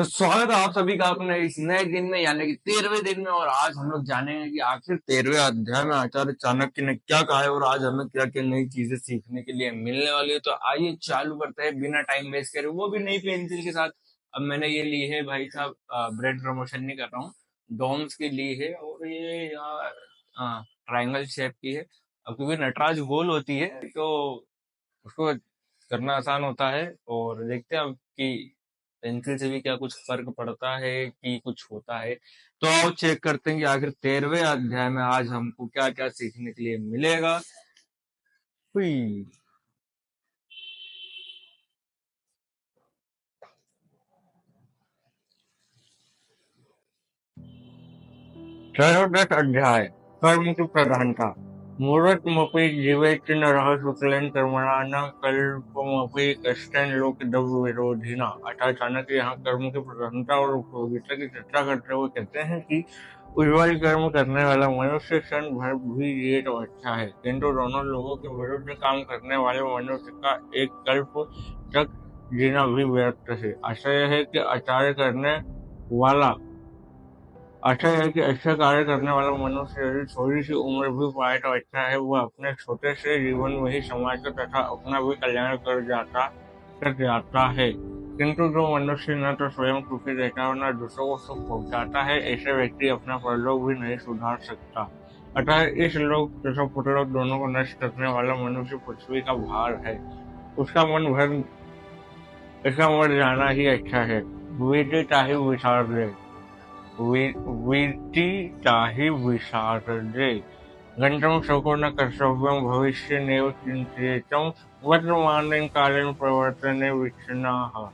तो स्वागत है आप सभी का अपने इस नए दिन में यानी कि 13वें दिन में। और आज हम लोग जानेंगे कि आखिर 13वें अध्याय में आचार्य चाणक्य ने क्या कहा है और आज हमें क्या क्या नई चीजें सीखने के लिए मिलने वाली है। तो आइए चालू करते हैं बिना टाइम वेस्ट करे, वो भी नई पेंसिल के साथ। अब मैंने ये ली है भाई साहब, ब्रांड प्रमोशन नहीं कर रहा हूँ, डॉम्स की ली है और ये ट्रायंगल शेप की है। अब क्योंकि नटराज गोल होती है तो उसको करना आसान होता है। और देखते हैं अब कि पेंसिल से भी क्या कुछ फर्क पड़ता है कि कुछ होता है। तो आओ चेक करते हैं कि आखिर 13वें अध्याय में आज हमको क्या क्या सीखने के लिए मिलेगा। हुई। त्रयोदश अध्याय, कर्म की प्रधानता। मूढत्वमपि जीवेति नरः शुक्लेन कर्मणा न कल्पमपि कश्चन लोकद्रव्यविरोधिना। अर्थात चाणक्य यहाँ कर्म की प्रधानता और उपयोगिता की चर्चा करते हुए कहते हैं कि उज्ज्वल कर्म करने वाला मनुष्य क्षण भर भी जिए तो अच्छा है, किंतु दोनों लोगों के विरुद्ध काम करने वाले मनुष्य का एक कल्प तक जीना भी व्यर्थ है। आशय है कि आचार्य करने वाला अच्छा है कि अच्छा कार्य करने वाला मनुष्य यदि थोड़ी सी उम्र भी पाए तो अच्छा है। वह अपने छोटे से जीवन में ही समाज का तथा अपना भी कल्याण कर जाता है। किंतु जो मनुष्य न तो स्वयं सुखी रहता और न दूसरों को सुख पहुंचाता है, ऐसे व्यक्ति अपना परलोक भी नहीं सुधार सकता। अतः इस लोक तथा पुत्रलोक दोनों को नष्ट करने वाला मनुष्य पृथ्वी का भार है। उसका मन भर इसका मर जाना ही अच्छा है। बीते चाहे विचार वीतिताहि विशारदे। गन्तं शोको न कर्तव्यं भविष्यन्नेव चिन्तयेतं वर्तमाने कालेन प्रवर्तने विच्छिन्नाः।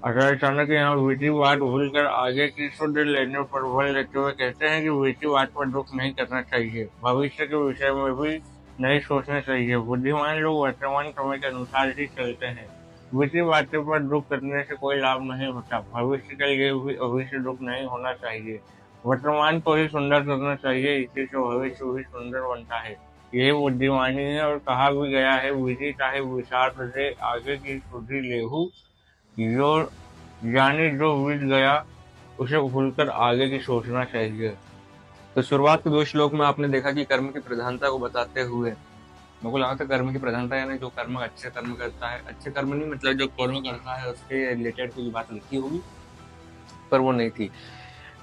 आचार्य चाणक्य यहाँ वीतिवाद भूलकर आगे की सुध लेने पर बल देते हुए कहते हैं कि वीतिवाद पर दुख नहीं करना चाहिए, भविष्य के विषय में भी नहीं सोचना चाहिए। बुद्धिमान लोग वर्तमान समय के अनुसार ही चलते हैं। बीती बातों पर दुख करने से कोई लाभ नहीं होता। भविष्य के लिए भी अभी से दुख नहीं होना चाहिए, वर्तमान को ही सुंदर करना चाहिए, इसी से भविष्य भी सुंदर बनता है। यही बुद्धिमानी है। और कहा भी गया है, विधि चाहे विचार से आगे की सुधि लेहू, जो जाने जो बीत गया उसे भूलकर आगे की सोचना चाहिए। तो शुरुआत के दो श्लोक में आपने देखा कि कर्म की प्रधानता को बताते हुए मेरे को लगा था कर्म की प्रधानता यानी जो कर्म अच्छे कर्म करता है, अच्छे कर्म नहीं मतलब जो कर्म करता है उसके रिलेटेड कुछ बात लिखी होगी, पर वो नहीं थी।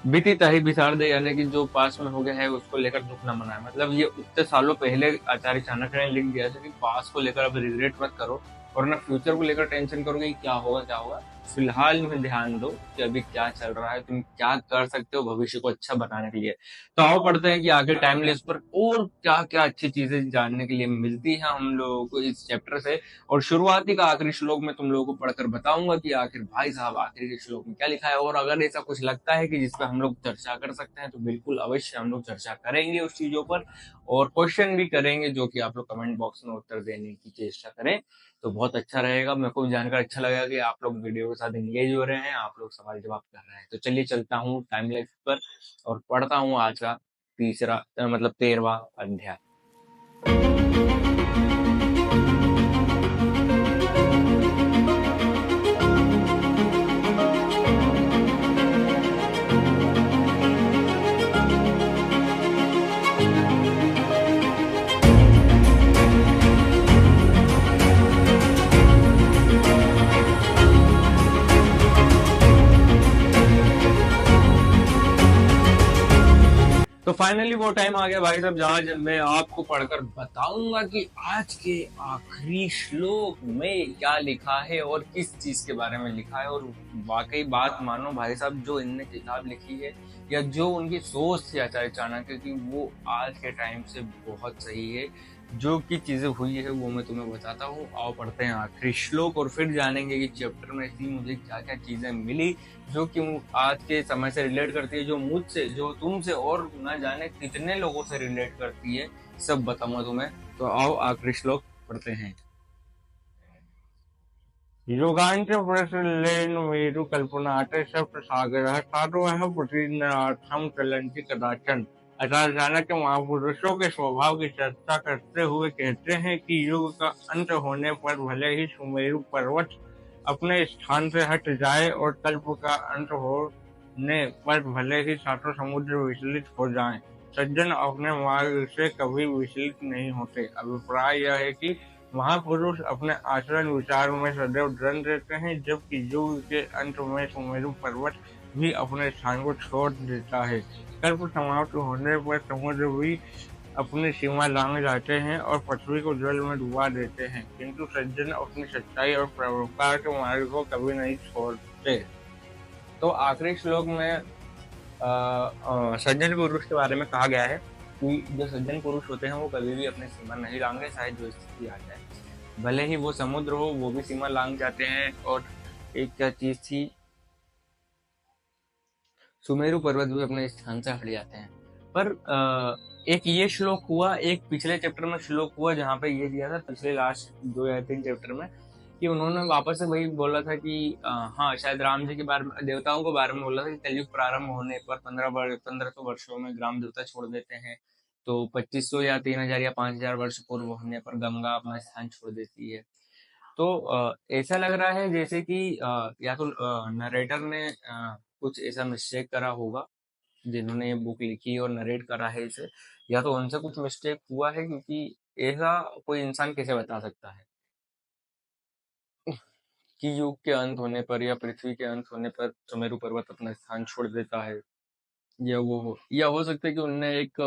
बीती ताही बिसार दे यानी कि जो पास में हो गया है उसको लेकर दुख न मनाए। मतलब ये उतने सालों पहले आचार्य चाणक्य ने लिख दिया था कि पास को लेकर अब रिग्रेट मत करो और ना फ्यूचर को लेकर टेंशन करोगे कि क्या होगा क्या होगा। फिलहाल में ध्यान दो कि अभी क्या चल रहा है, तुम क्या कर सकते हो भविष्य को अच्छा बनाने के लिए। तो आओ पढ़ते हैं कि आगे टाइमलेस पर और क्या क्या अच्छी चीजें जानने के लिए मिलती है हम लोगों को इस चैप्टर से। और शुरुआती का आखिरी श्लोक में तुम लोगों को पढ़कर बताऊंगा कि आखिर भाई साहब आखिरी के श्लोक में क्या लिखा है। और अगर ऐसा कुछ लगता है कि जिसपे हम लोग चर्चा कर सकते हैं तो बिल्कुल अवश्य हम लोग चर्चा करेंगे उस चीजों पर, और क्वेश्चन भी करेंगे जो कि आप लोग कमेंट बॉक्स में उत्तर देने की चेष्टा करें तो बहुत अच्छा रहेगा। मेरे को जानकर अच्छा लगा कि आप लोग वीडियो के साथ एंगेज हो रहे हैं, आप लोग सवाल जवाब कर रहे हैं। तो चलिए चलता हूँ टाइमलाइन पर और पढ़ता हूँ आज का तीसरा मतलब 13वां अध्याय। तो फाइनली वो टाइम आ गया भाई साहब जहां मैं आपको पढ़कर बताऊंगा कि आज के आखिरी श्लोक में क्या लिखा है और किस चीज के बारे में लिखा है। और वाकई बात मानो भाई साहब, जो इनने किताब लिखी है या जो उनकी सोच थी आचार्य चाणक्य की, वो आज के टाइम से बहुत सही है। जो की चीजें हुई है वो मैं तुम्हें बताता हूँ। आओ पढ़ते हैं आखिरी श्लोक और फिर जानेंगे कि चैप्टर में थी मुझे क्या क्या चीजें मिली जो कि आज के समय से रिलेट करती है, जो मुझसे जो तुमसे और न जाने कितने लोगों से रिलेट करती है, सब बताऊंगा तुम्हें। तो आओ आखिरी श्लोक पढ़ते हैं। योगांच प्रसलेन मेरु कल्पनात् सप्त सागरः साधवः प्रतिदिनार्थं चलन्ति कदाचन। अर्थात चाणक्य महापुरुषों के स्वभाव की चर्चा करते हुए कहते हैं कि युग का अंत होने पर भले ही सुमेरु पर्वत अपने स्थान से हट जाए और कल्प का अंत होने पर भले ही सातों समुद्र विचलित हो जाएं, सज्जन अपने मार्ग से कभी विचलित नहीं होते। अभिप्राय यह है कि महापुरुष अपने आचरण विचार में सदैव दृढ़ रहते हैं, जबकि युग के अंत में सुमेरु पर्वत भी अपने स्थान को छोड़ देता है। कल्प समाप्त होने पर समुद्र भी अपनी सीमा लांघ जाते हैं और पृथ्वी को जल में डुबा देते हैं, किंतु सज्जन अपनी सच्चाई और परोपकार के मार्ग को कभी नहीं छोड़ते। तो आखिरी श्लोक में सज्जन पुरुष के बारे में कहा गया है कि जो सज्जन पुरुष होते हैं वो कभी भी अपनी सीमा नहीं लांघते, चाहे जो स्थिति आ जाए। भले ही वो समुद्र हो, वो भी सीमा लांघ जाते हैं। और एक क्या चीज थी, सुमेरु पर्वत भी अपने स्थान से हट जाते हैं। पर एक ये श्लोक हुआ, एक पिछले चैप्टर में श्लोक हुआ जहाँ पे ये दिया था, पिछले लास्ट 2 या 3 चैप्टर में, कि उन्होंने वापस से वही बोला था कि हाँ शायद राम जी के बारे में, देवताओं के बारे में बोला था कि कलयुग प्रारंभ होने पर 1500 वर्षों में ग्राम देवता छोड़ देते हैं। तो 2500 या 3000 या 5000 वर्ष पूर्व होने पर गंगा अपना स्थान छोड़ देती है। तो ऐसा लग रहा है जैसे कि या तो नरेटर ने कुछ ऐसा मिस्टेक करा होगा, जिन्होंने ये बुक लिखी और नरेट करा है इसे, या तो उनसे कुछ मिस्टेक हुआ है, क्योंकि ऐसा कोई इंसान कैसे बता सकता है कि युग के अंत होने पर या पृथ्वी के अंत होने पर सुमेरु पर्वत अपना स्थान छोड़ देता है। या हो सकता है कि उन्होंने एक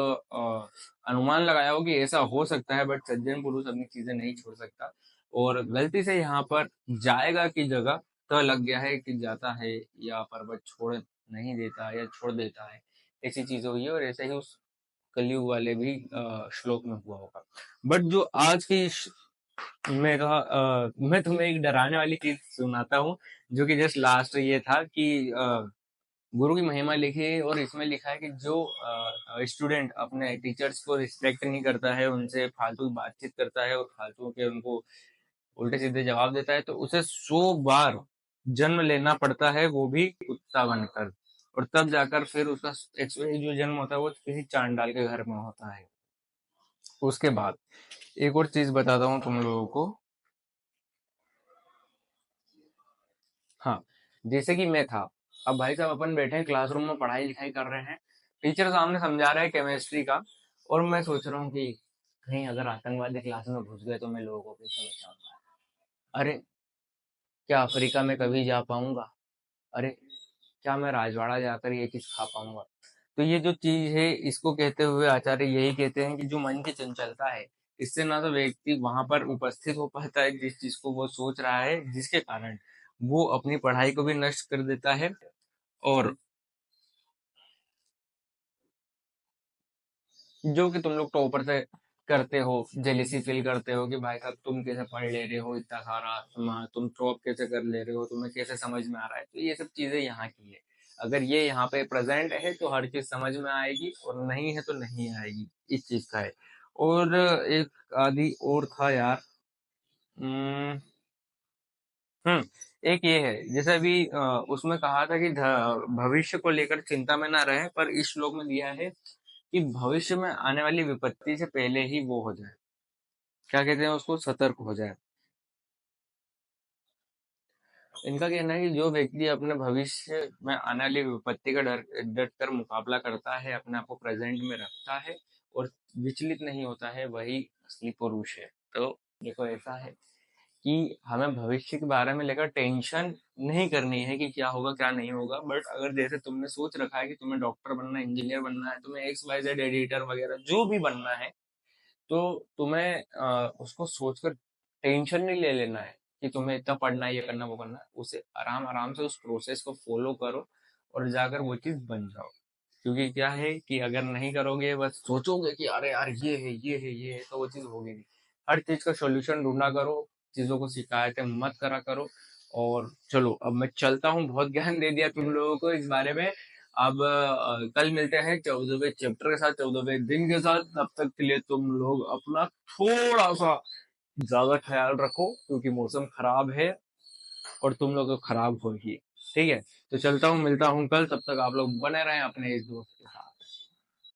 अनुमान लगाया हो कि ऐसा हो सकता है, बट सज्जन पुरुष अपनी चीजें नहीं छोड़ सकता, और गलती से यहाँ पर जाएगा की जगह तो लग गया है कि जाता है, या पर्वत छोड़ नहीं देता या छोड़ देता है, ऐसी चीज हुई है। और ऐसे ही उस कलयुग वाले भी श्लोक में हुआ होगा। बट जो आज की मैं तुम्हें एक डराने वाली चीज सुनाता हूँ, जो कि जस्ट लास्ट ये था कि गुरु की महिमा लिखी है, और इसमें लिखा है कि जो स्टूडेंट अपने टीचर्स को रिस्पेक्ट नहीं करता है, उनसे फालतू बातचीत करता है और फालतू के उनको उल्टे सीधे जवाब देता है, तो उसे 100 बार जन्म लेना पड़ता है, वो भी कुत्ता बनकर। और तब जाकर फिर उसका एक्चुअली जो जन्म होता है वो किसी चांडाल के घर में होता है। उसके बाद एक और चीज बताता हूँ तुम लोगों को। हाँ, जैसे कि मैं था, अब भाई साहब अपन बैठे हैं क्लासरूम में, पढ़ाई लिखाई कर रहे हैं, टीचर सामने समझा रहा है केमिस्ट्री का, और मैं सोच रहा हूँ कि कहीं अगर आतंकवादी क्लास में घुस गए तो मैं लोगों को कैसे बचाऊंगा। अरे, क्या अफ्रीका में कभी जा पाऊंगा? अरे, क्या मैं राजवाड़ा जाकर ये चीज खा पाऊंगा? तो ये जो चीज है, इसको कहते हुए आचार्य यही कहते हैं कि जो मन की चंचलता है, इससे ना तो व्यक्ति वहां पर उपस्थित हो पाता है जिस चीज को वो सोच रहा है, जिसके कारण वो अपनी पढ़ाई को भी नष्ट कर देता है। और जो कि तुम लोग टॉपर से करते हो, जेलिसी फील करते हो कि भाई साहब तुम कैसे पढ़ ले रहे हो इतना सारा, तुम टॉप कैसे कर ले रहे हो, तुम्हें कैसे समझ में आ रहा है। तो ये सब चीजें यहाँ की है। अगर ये यहाँ पे प्रेजेंट है तो हर चीज समझ में आएगी, और नहीं है तो नहीं आएगी, इस चीज का है। और एक आदि और था यार। हम्म एक ये है, जैसे अभी उसमें कहा था कि भविष्य को लेकर चिंता में ना रहे, पर इस श्लोक में दिया है कि भविष्य में आने वाली विपत्ति से पहले ही वो हो जाए, क्या कहते हैं उसको, सतर्क हो जाए। इनका कहना है कि जो व्यक्ति अपने भविष्य में आने वाली विपत्ति का डट कर मुकाबला करता है, अपने आप को प्रेजेंट में रखता है और विचलित नहीं होता है, वही असली पुरुष है। तो देखो ऐसा है कि हमें भविष्य के बारे में लेकर टेंशन नहीं करनी है कि क्या होगा क्या नहीं होगा। बट अगर जैसे तुमने सोच रखा है कि तुम्हें डॉक्टर बनना है, इंजीनियर बनना है, तुम्हें एक्स वाई जेड एडिटर वगैरह जो भी बनना है, तो तुम्हें उसको सोचकर टेंशन नहीं ले लेना है कि तुम्हें इतना पढ़ना है, ये करना वो करना है। उसे आराम आराम से उस प्रोसेस को फॉलो करो और जाकर वो चीज बन जाओ। क्योंकि क्या है कि अगर नहीं करोगे, बस सोचोगे कि अरे यार ये है ये है ये है, तो वो चीज होगी नहीं। हर चीज का सोल्यूशन ढूंढा करो, चीजों को शिकायतें मत करा करो। और चलो अब मैं चलता हूँ, बहुत ज्ञान दे दिया तुम लोगों को इस बारे में। अब कल मिलते हैं 14वें चैप्टर के साथ, 14वें दिन के साथ। तब तक के लिए तुम लोग अपना थोड़ा सा ज्यादा ख्याल रखो, क्योंकि मौसम खराब है और तुम लोग तो खराब हो ही। ठीक है, तो चलता हूँ, मिलता हूँ कल। तब तक आप लोग बने रहें अपने इस दोस्त के साथ।